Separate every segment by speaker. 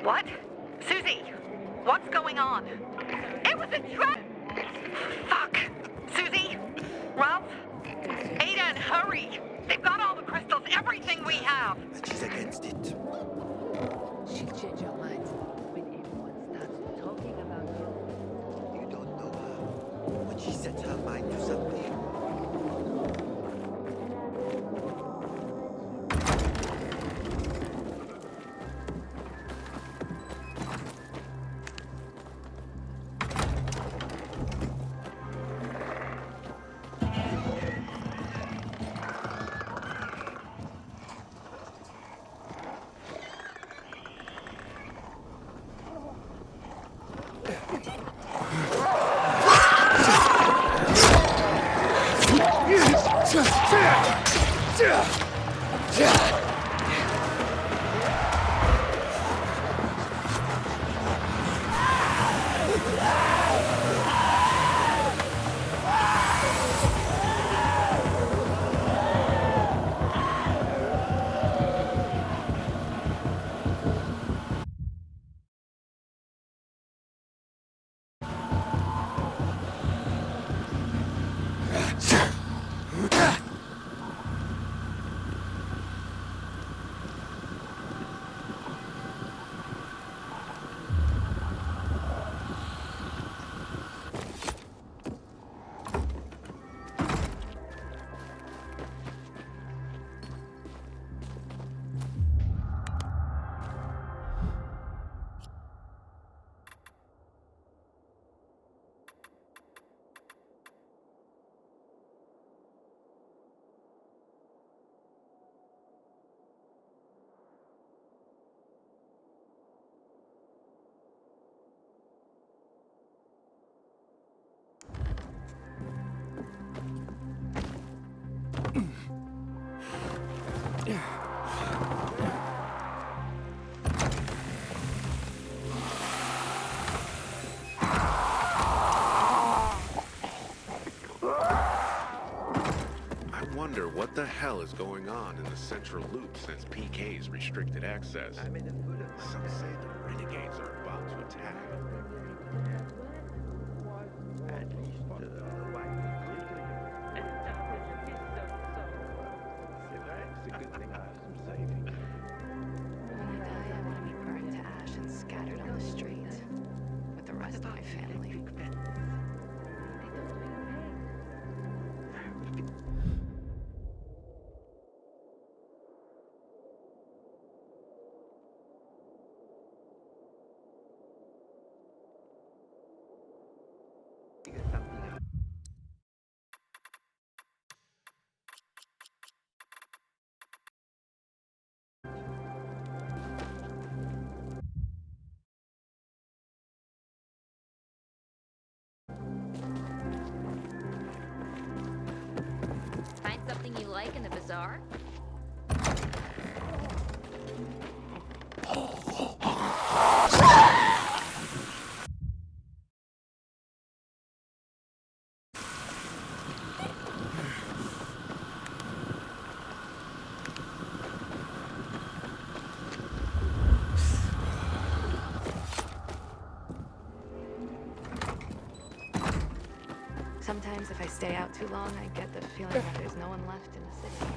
Speaker 1: What? Susie, what's going on? It was a trap! Fuck! Susie? Ralph? Aiden, hurry! They've got all the crystals, everything we have!
Speaker 2: And she's against it.
Speaker 3: She'll change her mind when everyone starts talking about you.
Speaker 2: You don't know her. When she sets her mind to something.
Speaker 4: I wonder what the hell is going on in the central loop since PK's restricted access. Some say the renegades are about to attack.
Speaker 3: When I die, I want to be burned to ash and scattered on the street with the rest of my family.
Speaker 5: Find something you like in the bazaar?
Speaker 3: Sometimes if I stay out too long, I get the feeling that there's no one left in the city.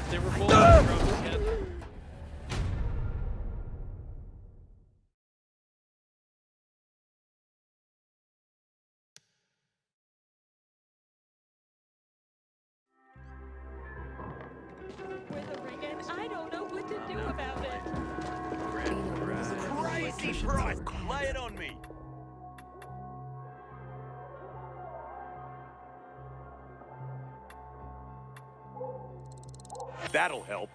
Speaker 6: They were both in trouble.
Speaker 7: With a ring and I don't know what to do about it.
Speaker 2: Crazy price! Lay it on me! That'll help.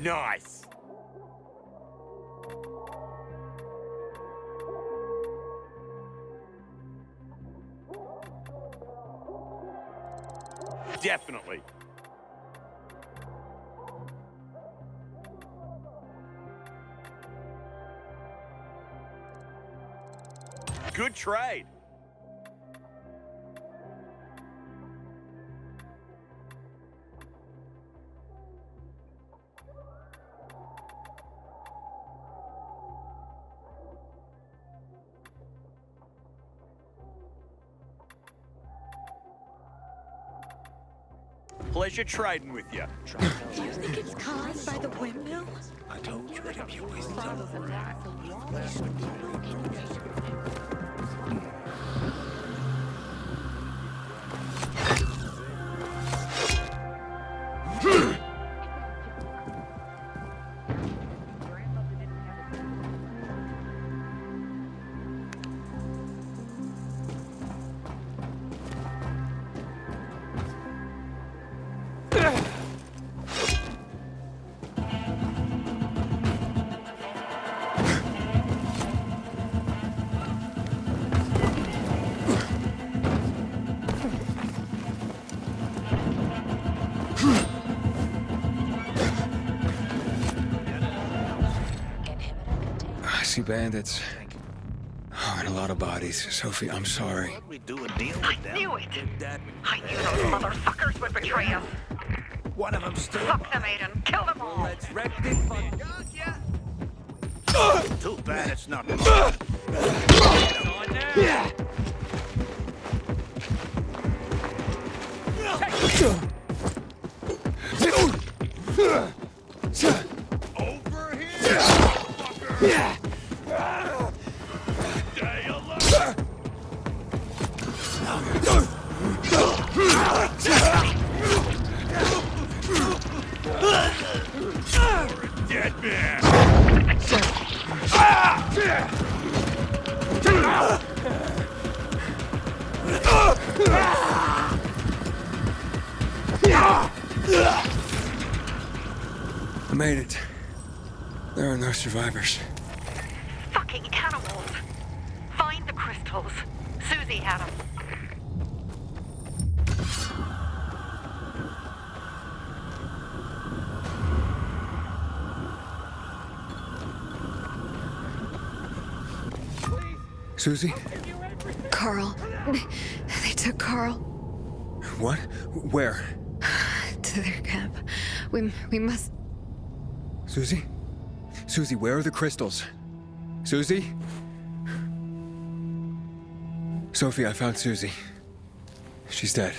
Speaker 2: Nice! Definitely. Good trade. Pleasure trading with you.
Speaker 7: Do you think it's caused by the windmill?
Speaker 2: I told you it'd be a waste of
Speaker 3: Follows
Speaker 2: time.
Speaker 3: a massive wall.
Speaker 8: Mostly bandits. Oh, and a lot of bodies. Sophie, I'm sorry.
Speaker 2: We do a deal
Speaker 1: I
Speaker 2: with them.
Speaker 1: knew it.
Speaker 2: That
Speaker 1: I knew those motherfuckers would betray us.
Speaker 2: one of them still.
Speaker 1: Fuck them, Aiden. Kill them all.
Speaker 2: Let's wreck this fuck. Too bad it's not.
Speaker 4: Over here! Fucker! Stay alive! You're a dead man!
Speaker 8: I made it. There are no survivors.
Speaker 1: Fucking animals. Find the crystals. Susie had them.
Speaker 8: Susie?
Speaker 3: Carl. They took Carl
Speaker 8: What? Where?
Speaker 3: to their camp. We must...
Speaker 8: Susie? Susie, where are the crystals? Susie? Sophie, I found Susie. She's dead.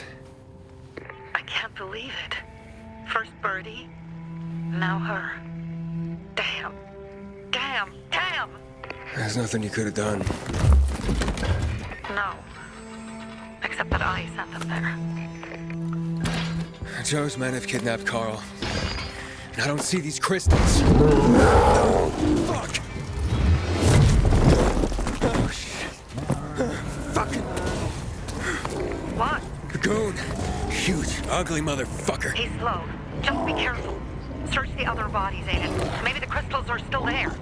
Speaker 1: I can't believe it. First Birdie, now her. Damn. Damn. Damn.
Speaker 8: There's nothing you could have done.
Speaker 1: No. Except that I sent them there.
Speaker 8: Joe's men have kidnapped Carl. And I don't see these crystals. Fuck! Oh, shit. Fucking
Speaker 1: What?
Speaker 8: goon. Huge, ugly motherfucker.
Speaker 1: He's slow. Just be careful. Search the other bodies, Aiden. Maybe the crystals are still there.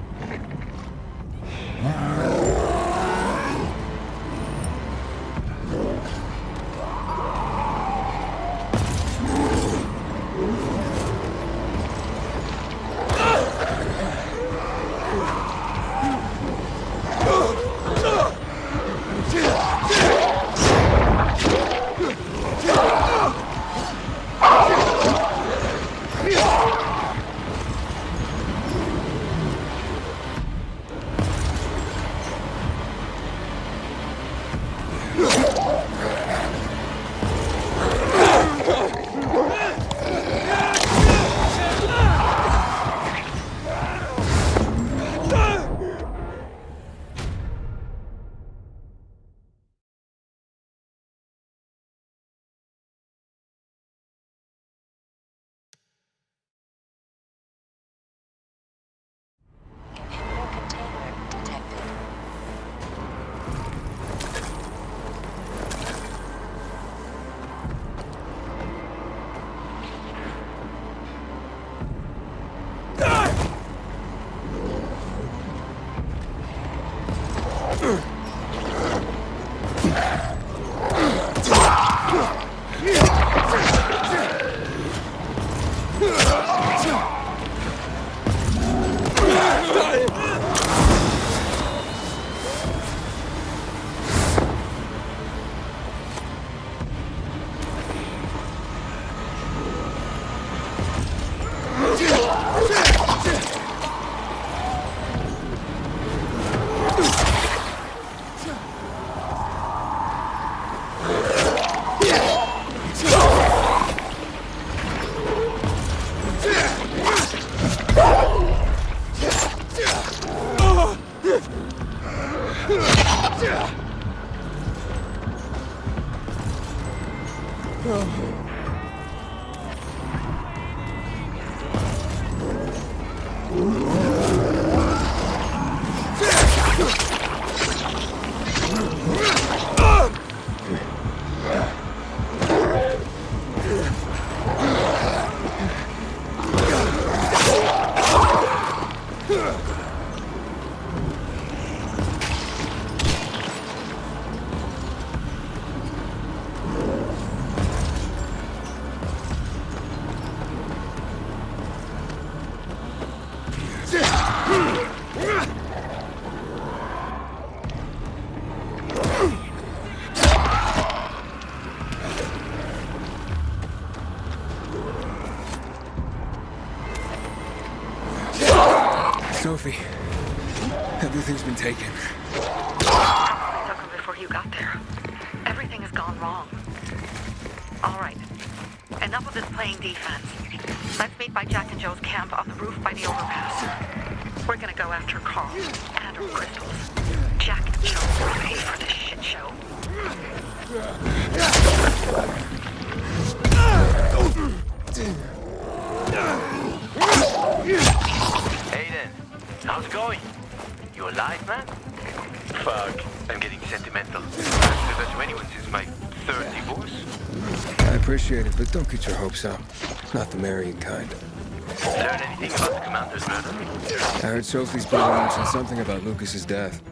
Speaker 8: Sophie? Everything's been taken.
Speaker 1: I took him before you got there. Everything has gone wrong. All right. Enough of this playing defense. Let's meet by Jack and Joe's camp on the roof by the overpass. We're gonna go after Carl and her crystals. Jack and Joe will pay for this shit show.
Speaker 2: Aiden, how's it going? You alive, man? Fuck, I'm getting sentimental. I haven't said that to anyone since my third divorce.
Speaker 8: I appreciate it, but don't get your hopes up. Not the marrying kind.
Speaker 2: Learn anything about the commander's murder?
Speaker 8: I heard Sophie's brother mention something about Lucas's death.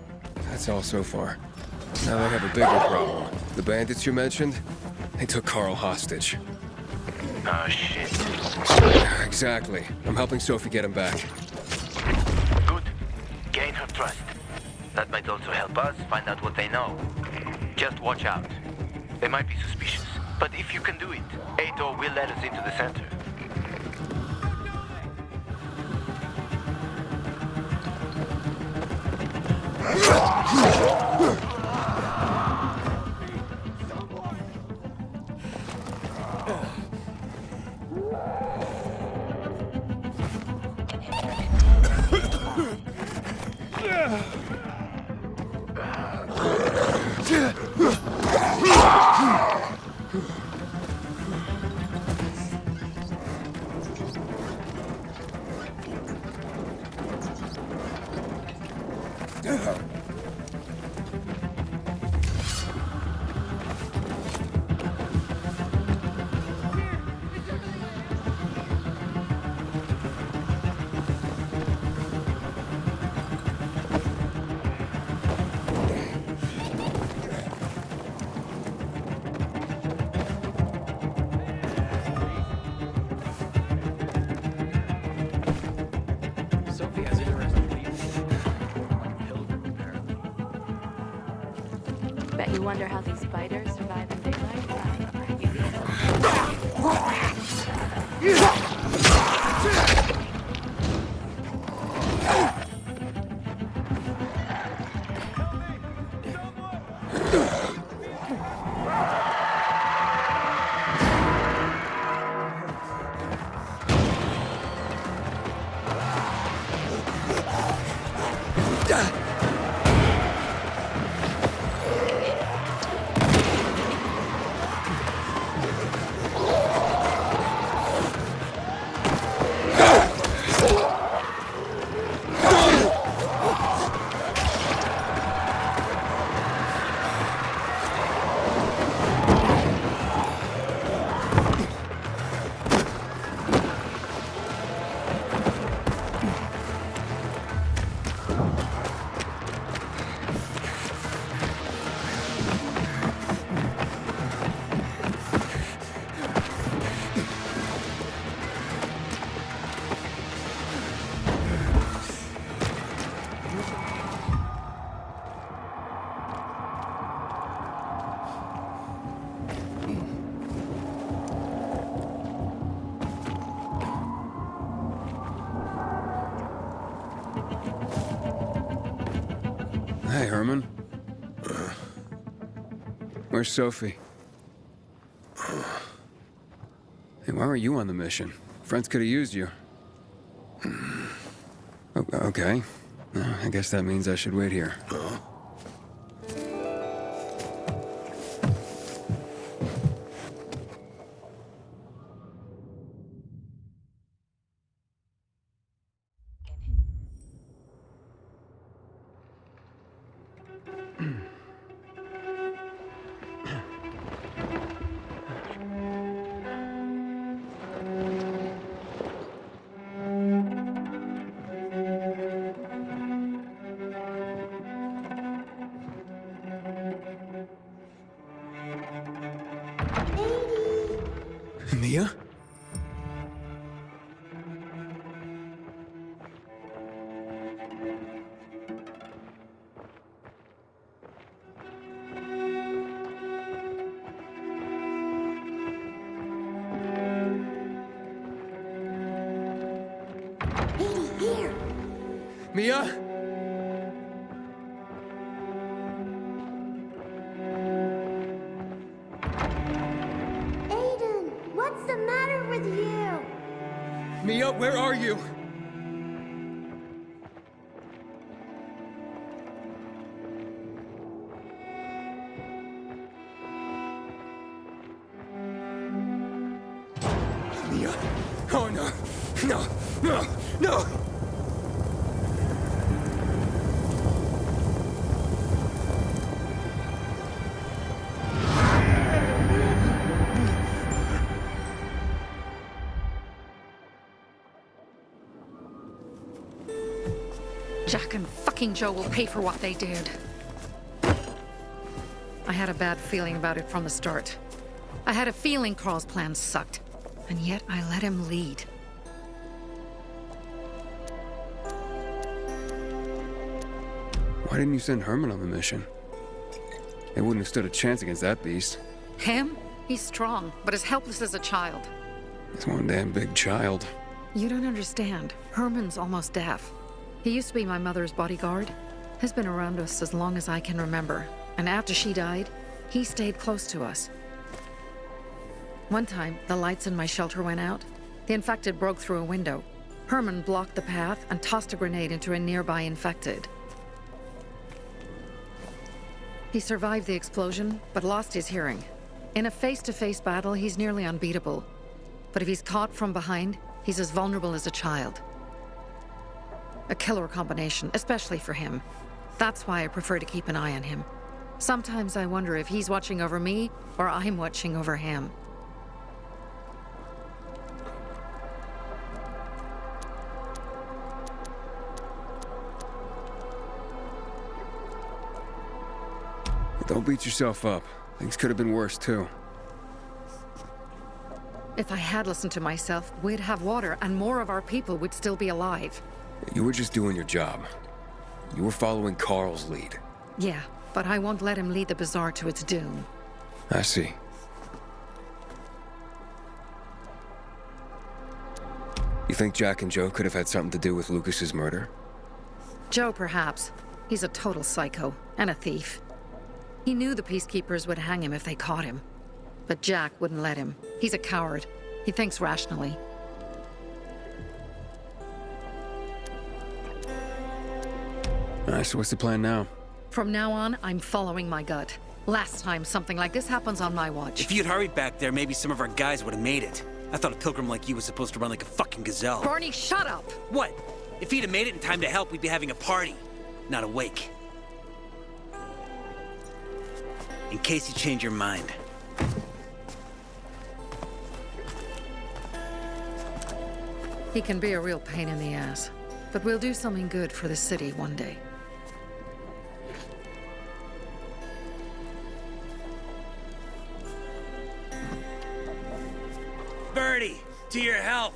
Speaker 8: That's all so far. Now they have a bigger problem. The bandits you mentioned, they took Carl hostage.
Speaker 2: Oh, shit.
Speaker 8: Exactly. I'm helping Sophie get him back.
Speaker 2: Good. Gain her trust. That might also help us find out what they know. Just watch out. They might be suspicious. But if you can do it, Ator will let us into the center.
Speaker 6: Sophie has interesting leads. Like pilgrim, apparently.
Speaker 3: Bet you wonder how these spiders survive in daylight?
Speaker 8: Hey, Herman. Where's Sophie? Hey, why were you on the mission? Friends could have used you. Okay. I guess that means I should wait here. Mia? Mia?
Speaker 9: Aiden, what's the matter with you?
Speaker 8: Mia, where are you? Mia. Oh no. No. No. No.
Speaker 10: Jack and fucking Joe will pay for what they did. I had a bad feeling about it from the start. I had a feeling Carl's plan sucked, and yet I let him lead.
Speaker 8: Why didn't you send Herman on the mission? They wouldn't have stood a chance against that beast.
Speaker 10: Him? He's strong, but as helpless as a child.
Speaker 8: He's one damn big child.
Speaker 10: You don't understand. Herman's almost deaf. He used to be my mother's bodyguard. He's been around us as long as I can remember. And after she died, he stayed close to us. One time, the lights in my shelter went out. The infected broke through a window. Herman blocked the path and tossed a grenade into a nearby infected. He survived the explosion, but lost his hearing. In a face-to-face battle, he's nearly unbeatable. But if he's caught from behind, he's as vulnerable as a child. A killer combination, especially for him. That's why I prefer to keep an eye on him. Sometimes I wonder if he's watching over me, or I'm watching over him.
Speaker 8: Don't beat yourself up. Things could have been worse, too.
Speaker 10: If I had listened to myself, we'd have water and more of our people would still be alive.
Speaker 8: You were just doing your job. You were following Carl's lead.
Speaker 10: Yeah, but I won't let him lead the Bazaar to its doom.
Speaker 8: I see. You think Jack and Joe could have had something to do with Lucas's murder?
Speaker 10: Joe, perhaps. He's a total psycho and a thief. He knew the Peacekeepers would hang him if they caught him. But Jack wouldn't let him. He's a coward. He thinks rationally.
Speaker 8: Alright, so what's the plan now?
Speaker 10: From now on, I'm following my gut. Last time something like this happens on my watch.
Speaker 11: If you'd hurried back there, maybe some of our guys would have made it. I thought a pilgrim like you was supposed to run like a fucking gazelle.
Speaker 10: Barney, shut up!
Speaker 11: What? If he'd have made it in time to help, we'd be having a party, not a wake. In case you change your mind.
Speaker 10: He can be a real pain in the ass. But we'll do something good for the city one day.
Speaker 11: Birdie, to your health!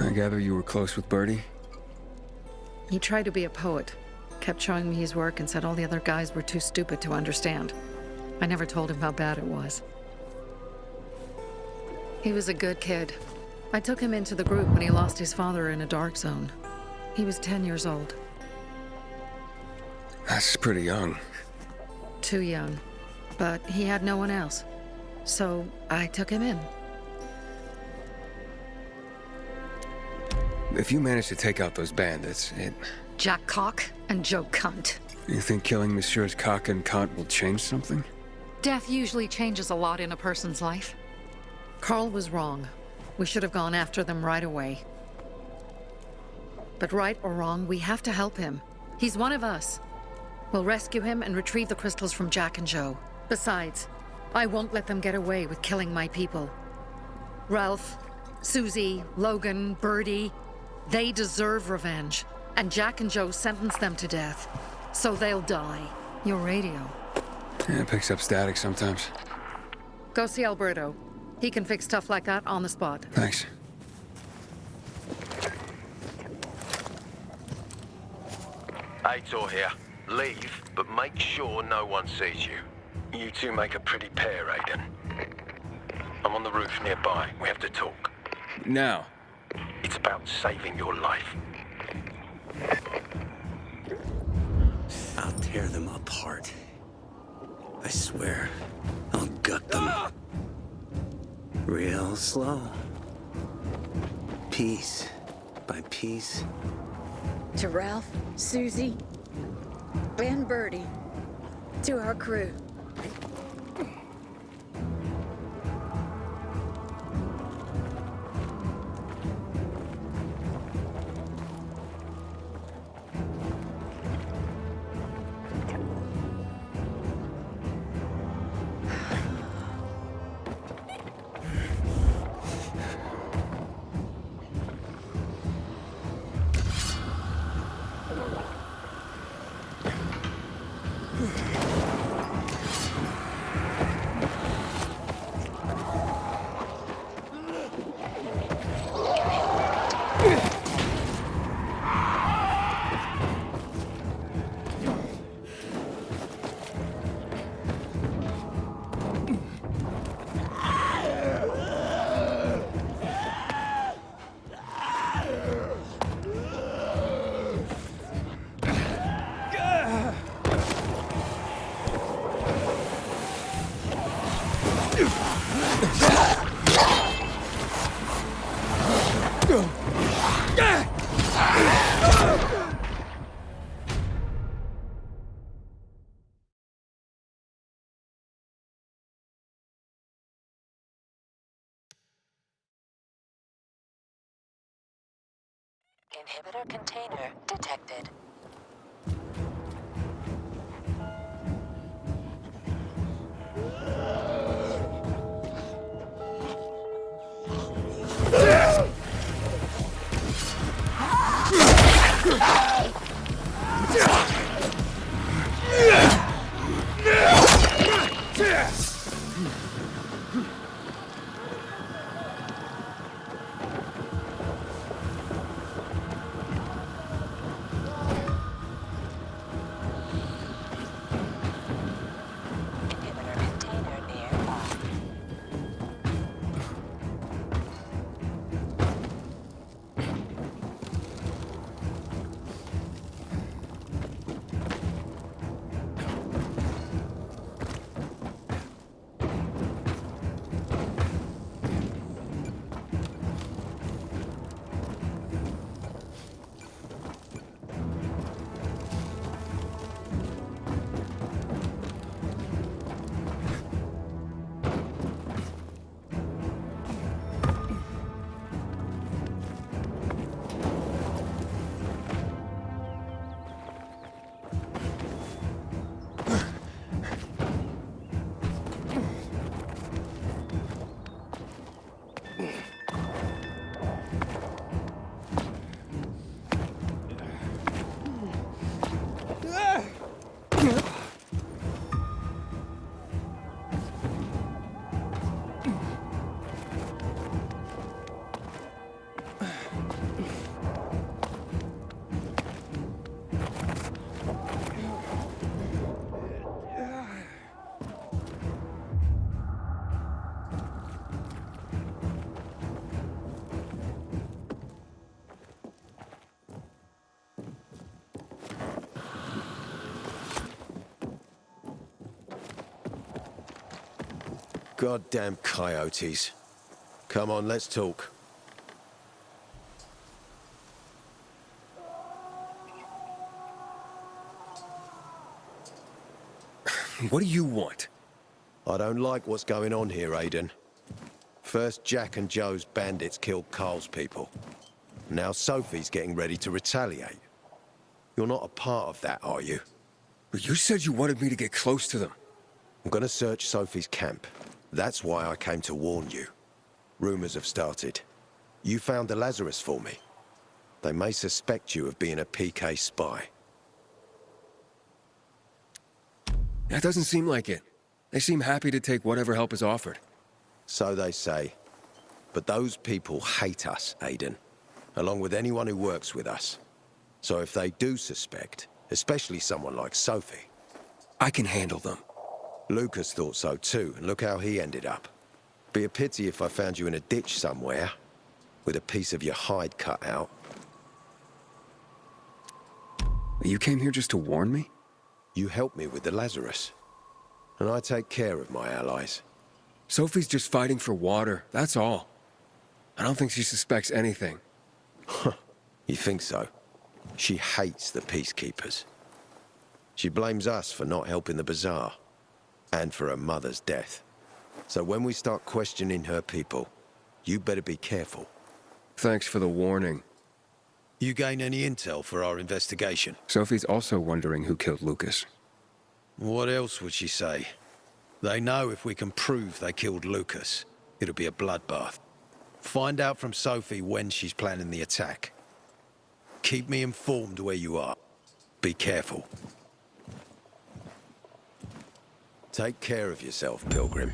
Speaker 8: I gather you were close with Birdie?
Speaker 10: He tried to be a poet, kept showing me his work and said all the other guys were too stupid to understand. I never told him how bad it was. He was a good kid. I took him into the group when he lost his father in a dark zone. He was 10 years old.
Speaker 8: That's pretty young.
Speaker 10: Too young. But he had no one else. So I took him in.
Speaker 8: If you manage to take out those bandits,
Speaker 10: Jack Cock and Joe Cunt.
Speaker 8: You think killing Messieurs Cock and Cunt will change something?
Speaker 10: Death usually changes a lot in a person's life. Carl was wrong. We should have gone after them right away. But right or wrong, we have to help him. He's one of us. We'll rescue him and retrieve the crystals from Jack and Joe. Besides, I won't let them get away with killing my people. Ralph, Susie, Logan, Birdie, they deserve revenge. And Jack and Joe sentenced them to death. So they'll die. Your radio.
Speaker 8: Yeah, it picks up static sometimes.
Speaker 10: Go see Alberto. He can fix stuff like that on the spot.
Speaker 8: Thanks.
Speaker 12: Aitor here. Leave, but make sure no one sees you. You two make a pretty pair, Aiden. I'm on the roof nearby. We have to talk.
Speaker 8: Now.
Speaker 12: It's about saving your life.
Speaker 11: I'll tear them apart. I swear, I'll gut them. Real slow. Piece by piece.
Speaker 7: To Ralph, Susie, and Birdie. To our crew.
Speaker 13: Inhibitor container detected.
Speaker 12: Goddamn coyotes. Come on, let's talk.
Speaker 8: What do you want?
Speaker 12: I don't like what's going on here, Aiden. First, Jack and Joe's bandits killed Carl's people. Now Sophie's getting ready to retaliate. You're not a part of that, are you?
Speaker 8: But you said you wanted me to get close to them.
Speaker 12: I'm gonna search Sophie's camp. That's why I came to warn you. Rumors have started. You found the Lazarus for me. They may suspect you of being a PK spy.
Speaker 8: That doesn't seem like it. They seem happy to take whatever help is offered.
Speaker 12: So they say. But those people hate us, Aiden. Along with anyone who works with us. So if they do suspect, especially someone like Sophie...
Speaker 8: I can handle them.
Speaker 12: Lucas thought so too, and look how he ended up. Be a pity if I found you in a ditch somewhere, with a piece of your hide cut out.
Speaker 8: You came here just to warn me?
Speaker 12: You helped me with the Lazarus. And I take care of my allies.
Speaker 8: Sophie's just fighting for water, that's all. I don't think she suspects anything.
Speaker 12: You think so? She hates the peacekeepers. She blames us for not helping the bazaar, and for her mother's death. So when we start questioning her people, you better be careful.
Speaker 8: Thanks for the warning.
Speaker 12: You gain any intel for our investigation?
Speaker 8: Sophie's also wondering who killed Lucas.
Speaker 12: What else would she say? They know if we can prove they killed Lucas, it'll be a bloodbath. Find out from Sophie when she's planning the attack. Keep me informed where you are. Be careful. Take care of yourself, Pilgrim.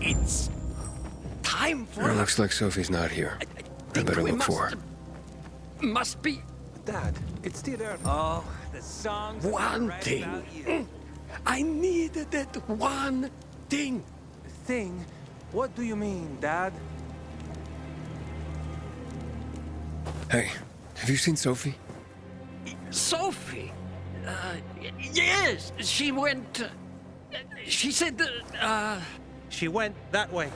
Speaker 14: It's time for...
Speaker 8: It looks like Sophie's not here. I better look for her.
Speaker 14: Must be...
Speaker 15: Dad, it's still early.
Speaker 14: Oh, the songs...
Speaker 15: One thing. I needed that one thing.
Speaker 14: Thing? What do you mean, Dad?
Speaker 8: Hey, have you seen Sophie?
Speaker 15: Sophie? Yes, she went... she said...
Speaker 6: She went that way.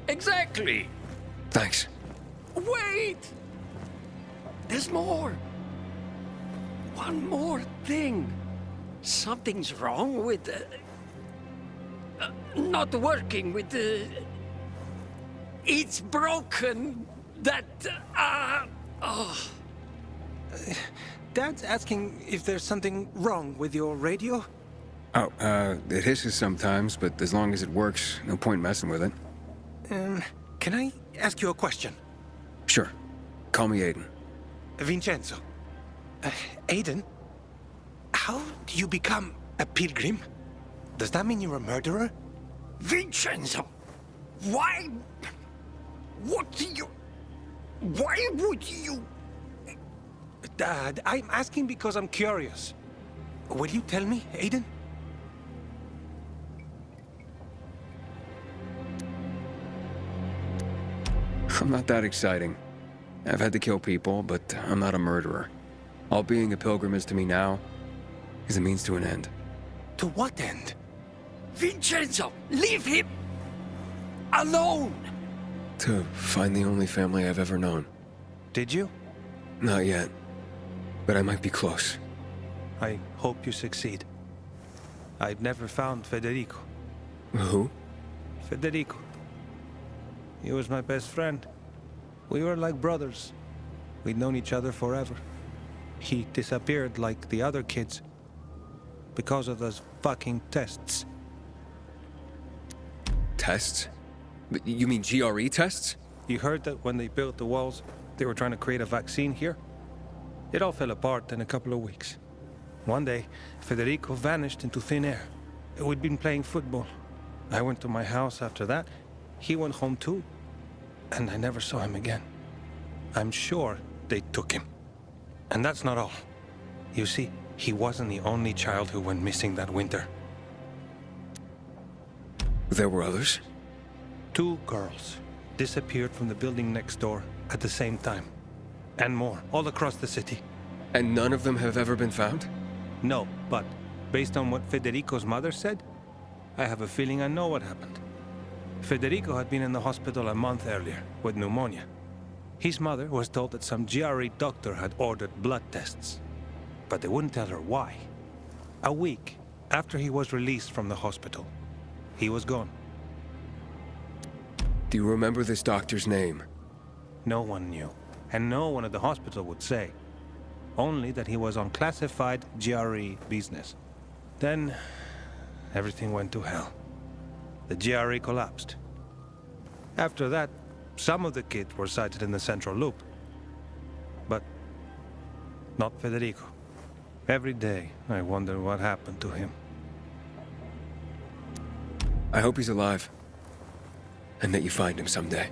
Speaker 15: Exactly.
Speaker 8: Thanks.
Speaker 15: Wait! There's more. one more thing. Something's wrong with not working with the... It's broken. That, oh.
Speaker 14: Dad's asking if there's something wrong with your radio?
Speaker 8: Oh, it hisses sometimes, but as long as it works, no point messing with it.
Speaker 14: Can I ask you a question?
Speaker 8: Sure. Call me Aiden.
Speaker 14: Vincenzo. Aiden? How do you become a pilgrim? Does that mean you're a murderer?
Speaker 15: Vincenzo! Why? What do you... Why would you...
Speaker 14: Dad, I'm asking because I'm curious. Will you tell me, Aiden?
Speaker 8: I'm not that exciting. I've had to kill people, but I'm not a murderer. All being a pilgrim is to me now is a means to an end.
Speaker 14: To what end?
Speaker 15: Vincenzo, leave him alone!
Speaker 8: To find the only family I've ever known.
Speaker 14: Did you?
Speaker 8: Not yet, but I might be close.
Speaker 14: I hope you succeed. I've never found Federico.
Speaker 8: Who?
Speaker 14: Federico. He was my best friend. We were like brothers. We'd known each other forever. He disappeared like the other kids because of those fucking tests.
Speaker 8: Tests? You mean GRE tests?
Speaker 14: You heard that when they built the walls, they were trying to create a vaccine here? It all fell apart in a couple of weeks. One day, Federico vanished into thin air. We'd been playing football. I went to my house after that. He went home too. And I never saw him again. I'm sure they took him. And that's not all. You see, he wasn't the only child who went missing that winter.
Speaker 8: There were others?
Speaker 14: 2 girls disappeared from the building next door at the same time. And more, all across the city.
Speaker 8: And none of them have ever been found?
Speaker 14: No, but based on what Federico's mother said, I have a feeling I know what happened. Federico had been in the hospital a month earlier with pneumonia. His mother was told that some GRE doctor had ordered blood tests, but they wouldn't tell her why. A week after he was released from the hospital, he was gone.
Speaker 8: Do you remember this doctor's name?
Speaker 14: No one knew, and no one at the hospital would say. Only that he was on classified GRE business. Then, everything went to hell. The GRE collapsed. After that, some of the kids were sighted in the central loop. But not Federico. Every day, I wonder what happened to him.
Speaker 8: I hope he's alive. And that you find him someday.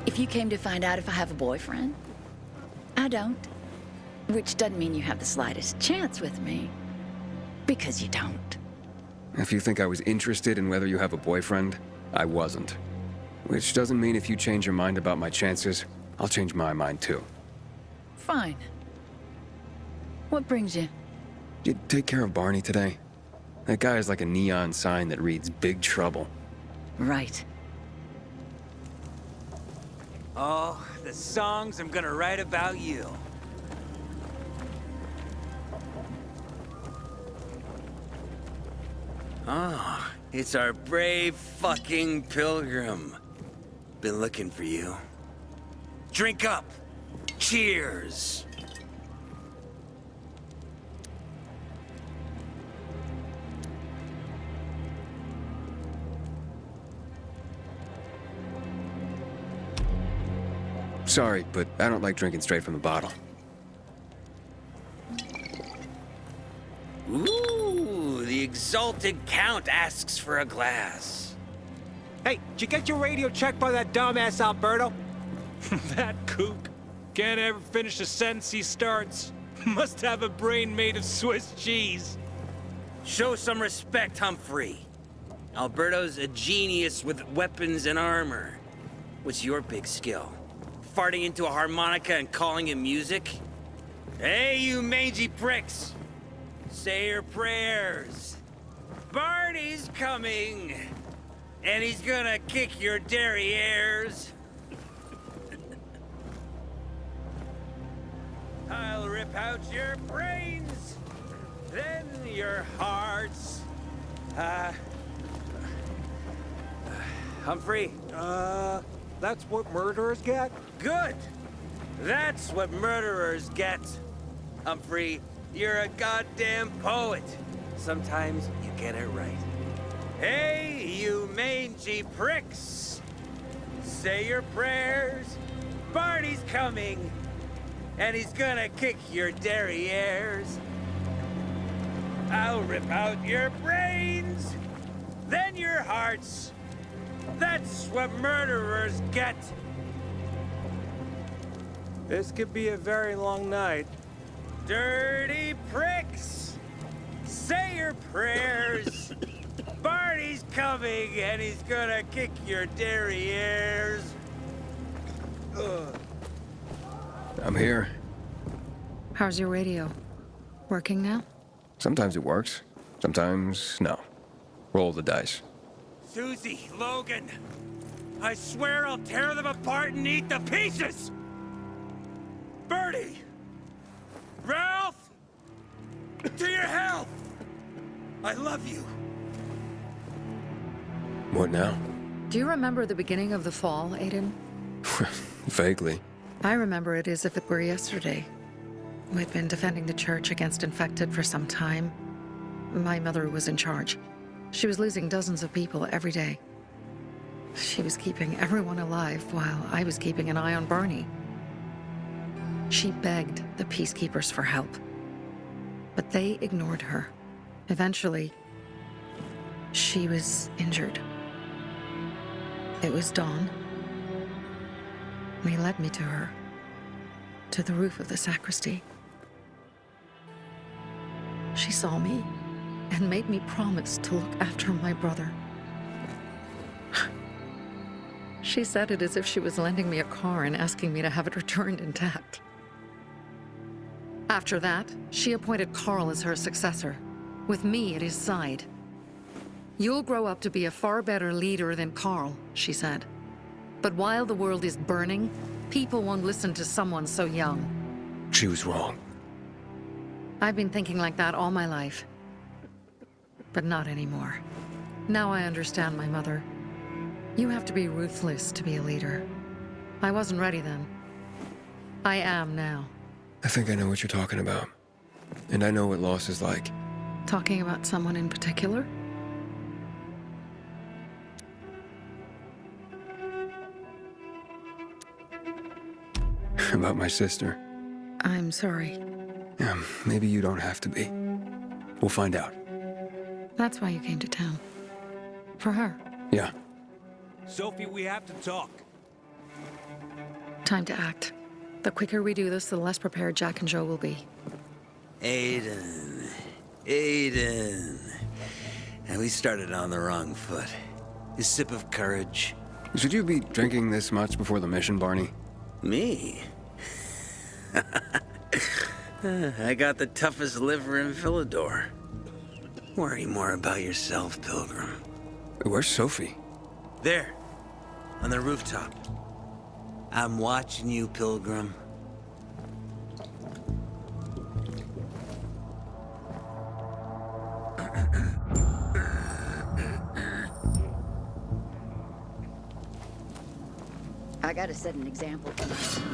Speaker 7: If you came to find out if I have a boyfriend, I don't. Which doesn't mean you have the slightest chance with me. Because you don't.
Speaker 8: If you think I was interested in whether you have a boyfriend, I wasn't. Which doesn't mean if you change your mind about my chances, I'll change my mind too.
Speaker 7: Fine. What brings you?
Speaker 8: Did you take care of Barney today? That guy is like a neon sign that reads Big Trouble.
Speaker 7: Right.
Speaker 11: Oh, the songs I'm gonna write about you. Oh, it's our brave fucking pilgrim. Been looking for you. Drink up. Cheers.
Speaker 8: Sorry, but I don't like drinking straight from the bottle.
Speaker 11: Ooh, the exalted count asks for a glass.
Speaker 14: Hey, did you get your radio checked by that dumbass Alberto?
Speaker 6: That kook can't ever finish a sentence he starts. Must have a brain made of Swiss cheese.
Speaker 11: Show some respect, Humphrey. Alberto's a genius with weapons and armor. What's your big skill? Farting into a harmonica and calling it music? Hey, you mangy pricks! Say your prayers. Barney's coming! and he's gonna kick your derrieres. I'll rip out your brains, then your hearts. Humphrey?
Speaker 14: That's what murderers get?
Speaker 11: Good! That's what murderers get. Humphrey, you're a goddamn poet. Sometimes you get it right. Hey, you mangy pricks! Say your prayers. Barney's coming, and he's gonna kick your derrieres. I'll rip out your brains, then your hearts. That's what murderers get.
Speaker 14: This could be a very long night.
Speaker 11: Dirty pricks! Say your prayers. Barney's coming, and he's gonna kick your derrieres.
Speaker 8: I'm here.
Speaker 10: How's your radio? Working now?
Speaker 8: Sometimes it works. Sometimes, no. Roll the dice.
Speaker 11: Susie, Logan, I swear I'll tear them apart and eat the pieces! Bertie! Ralph! To your health! I love you.
Speaker 8: What now?
Speaker 10: Do you remember the beginning of the fall, Aiden?
Speaker 8: Vaguely.
Speaker 10: I remember it as if it were yesterday. We'd been defending the church against infected for some time. My mother was in charge. She was losing dozens of people every day. She was keeping everyone alive while I was keeping an eye on Barney. She begged the peacekeepers for help, but they ignored her. Eventually, she was injured. It was dawn. He led me to her, to the roof of the sacristy. She saw me and made me promise to look after my brother. She said it as if she was lending me a car and asking me to have it returned intact. After that, she appointed Carl as her successor, with me at his side. You'll grow up to be a far better leader than Carl, she said. But while the world is burning, people won't listen to someone so young.
Speaker 8: She was wrong.
Speaker 10: I've been thinking like that all my life. But not anymore. Now I understand my mother. You have to be ruthless to be a leader. I wasn't ready then. I am now.
Speaker 8: I think I know what you're talking about. And I know what loss is like.
Speaker 10: Talking about someone in particular?
Speaker 8: About my sister.
Speaker 10: I'm sorry.
Speaker 8: Yeah, maybe you don't have to be. We'll find out.
Speaker 10: That's why you came to town. For her.
Speaker 8: Yeah.
Speaker 6: Sophie, we have to talk.
Speaker 10: Time to act. The quicker we do this, the less prepared Jack and Joe will be.
Speaker 11: Aiden. And we started on the wrong foot. A sip of courage.
Speaker 8: Should you be drinking this much before the mission, Barney?
Speaker 11: Me? I got the toughest liver in Philidor. Worry more about yourself, Pilgrim.
Speaker 8: Where's Sophie?
Speaker 11: There, on the rooftop. I'm watching you, Pilgrim.
Speaker 7: I gotta set an example for my sons.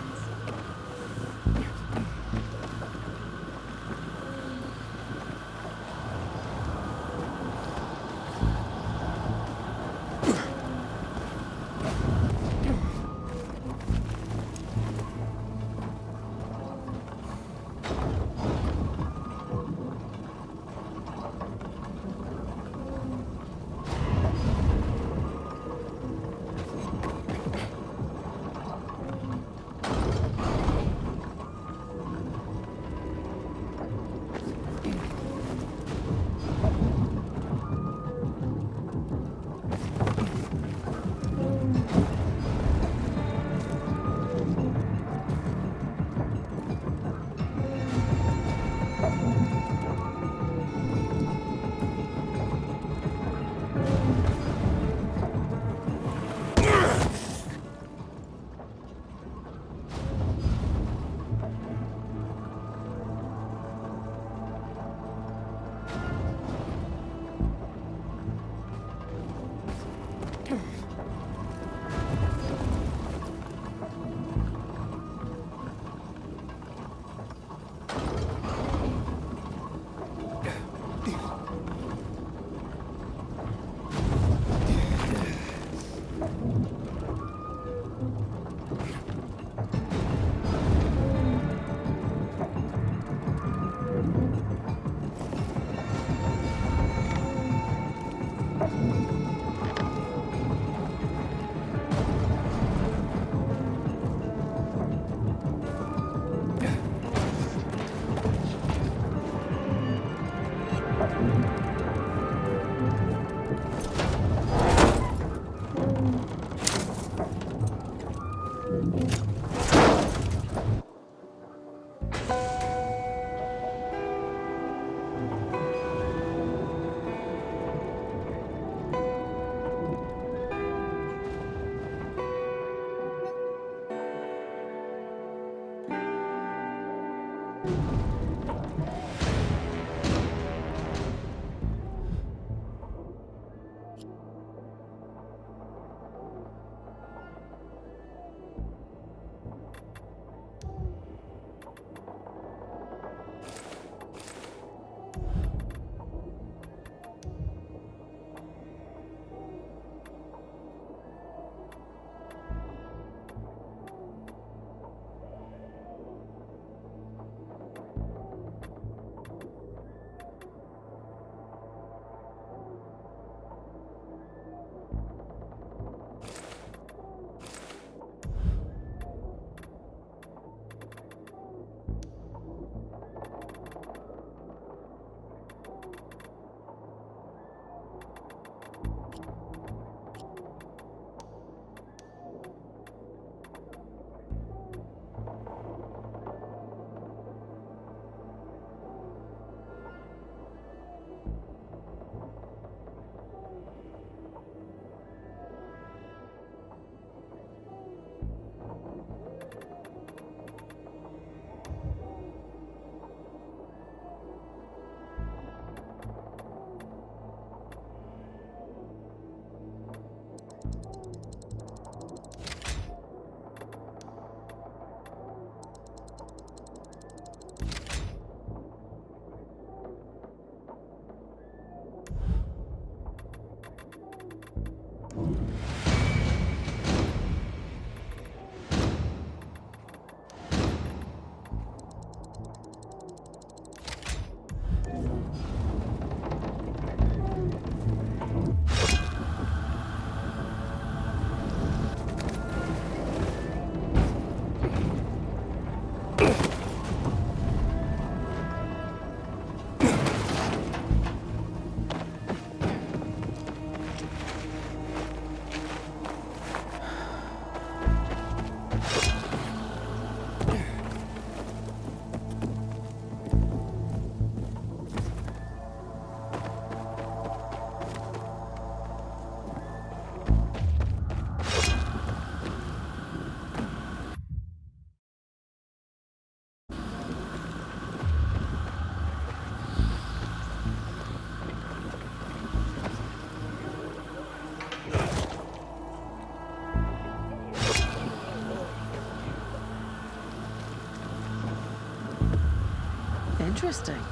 Speaker 10: Interesting.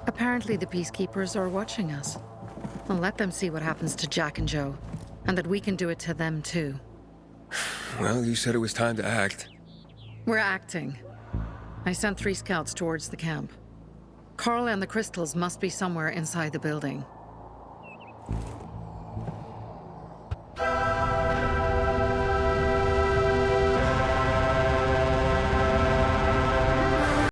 Speaker 10: Apparently the Peacekeepers are watching us. I'll let them see what happens to Jack and Joe, and that we can do it to them too.
Speaker 8: Well, you said it was time to act.
Speaker 10: We're acting. I sent 3 scouts towards the camp. Carl and the crystals must be somewhere inside the building.